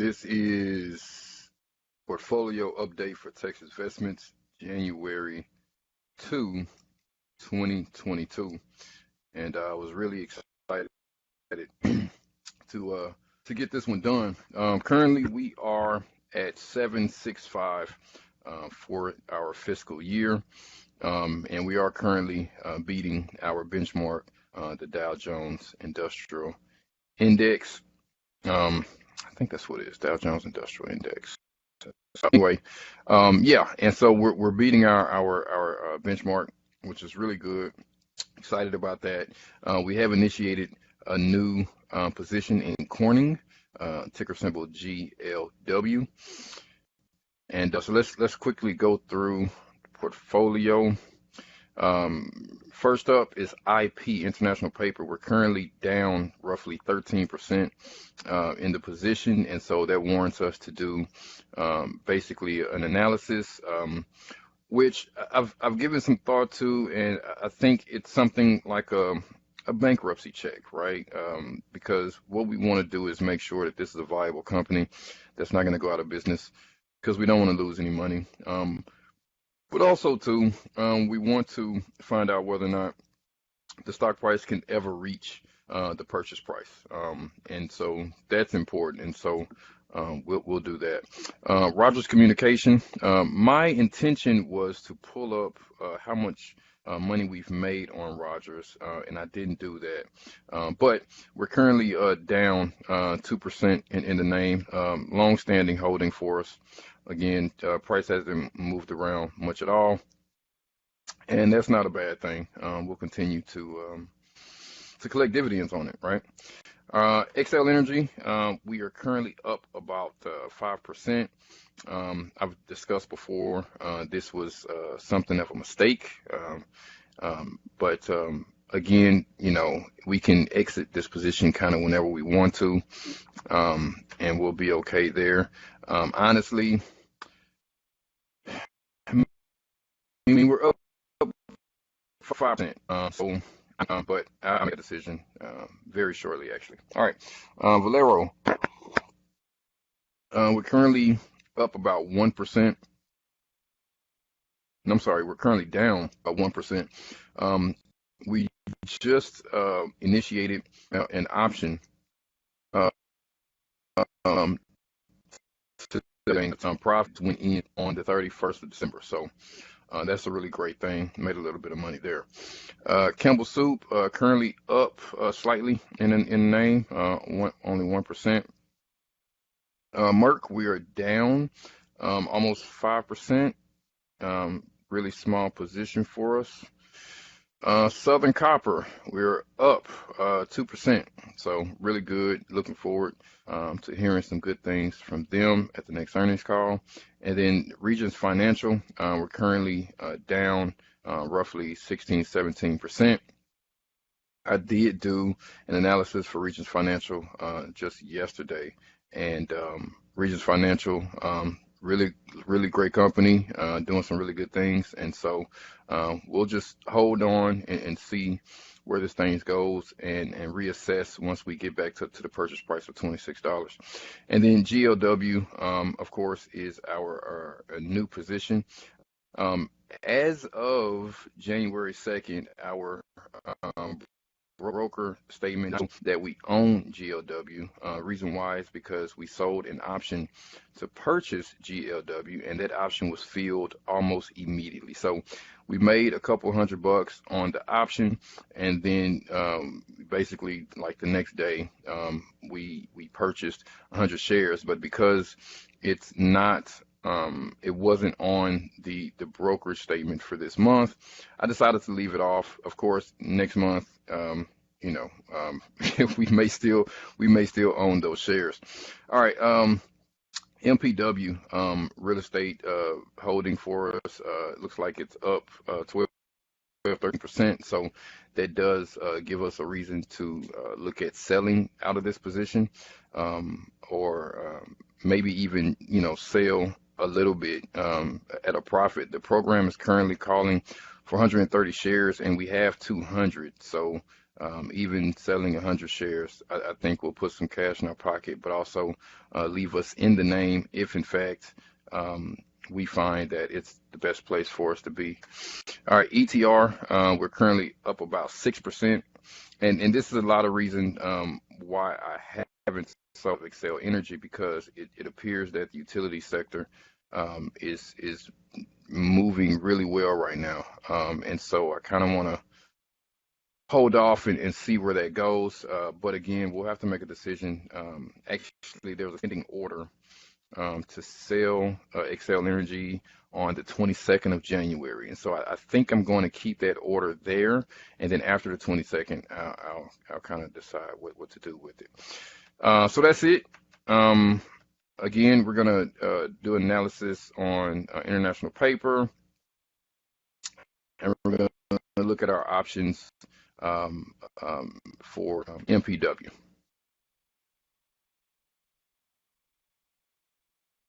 This is portfolio update for Texas Vestments, January 2, 2022, and I was really excited to uh, to get this one done. Currently, we are at 765 for our fiscal year, and we are currently beating our benchmark, the Dow Jones Industrial Index. I think that's what it is, Dow Jones Industrial Index. So anyway, yeah, and so we're beating our benchmark, which is really good. Excited about that. We have initiated a new position in Corning, ticker symbol GLW, and so let's quickly go through the portfolio. First up is IP International Paper. We're currently down roughly 13% in the position, and so that warrants us to do basically an analysis, which I've given some thought to, and I think it's something like a bankruptcy check, right? Because what we want to do is make sure that this is a viable company that's not going to go out of business because we don't want to lose any money. But also, too, we want to find out whether or not the stock price can ever reach the purchase price. And so that's important. And so we'll do that. Rogers Communication. My intention was to pull up how much money we've made on Rogers, and I didn't do that. But we're currently down 2% in the name. Long-standing holding for us. Again, price hasn't moved around much at all, and that's not a bad thing. We'll continue to collect dividends on it, right? XL Energy, we are currently up about 5%. I've discussed before, this was something of a mistake, but again, we can exit this position kind of whenever we want to, and we'll be okay there. Honestly, I mean, we're up 5%. But I'll make a decision very shortly, actually. All right, Valero. We're currently up about 1%. I'm sorry, we're currently down about 1%. We just initiated an option to some profits went in on the 31st of December. So that's a really great thing. Made a little bit of money there. Campbell Soup currently up slightly in the name, only 1%. Merck, we are down almost 5%. Really small position for us. Southern Copper, we're up 2%. So really good. Looking forward to hearing some good things from them at the next earnings call. And then Regions Financial, we're currently down roughly 16-17%. I did do an analysis for Regions Financial just yesterday, and Regions Financial, really great company, doing some really good things, and so we'll just hold on and see where this thing goes and reassess once we get back to the purchase price of $26. And then GLW, of course, is our new position. As of January 2nd, our broker statement that we own GLW. Reason why is because we sold an option to purchase GLW, and that option was filled almost immediately. So we made a couple $100 on the option, and then basically like the next day we purchased 100 shares. But because it's not it wasn't on the brokerage statement for this month, I decided to leave it off. Of course, next month, we may still own those shares. All right, MPW, real estate holding for us, looks like it's up 12-13%. So that does give us a reason to look at selling out of this position, or maybe even sell a little bit at a profit. The program is currently calling for 130 shares, and we have 200. So Even selling 100 shares, I think will put some cash in our pocket, but also leave us in the name if, in fact, we find that it's the best place for us to be. All right, ETR, we're currently up about 6%. And this is a lot of reason why I haven't sold Excel Energy, because it appears that the utility sector is moving really well right now. And so I kind of want to hold off and see where that goes. But again, we'll have to make a decision. Actually, there was a pending order to sell Excel Energy on the 22nd of January. And so I think I'm going to keep that order there. And then after the 22nd, I'll kind of decide what to do with it. So that's it. Again, we're going to do analysis on international paper, and we're going to look at our options for MPW.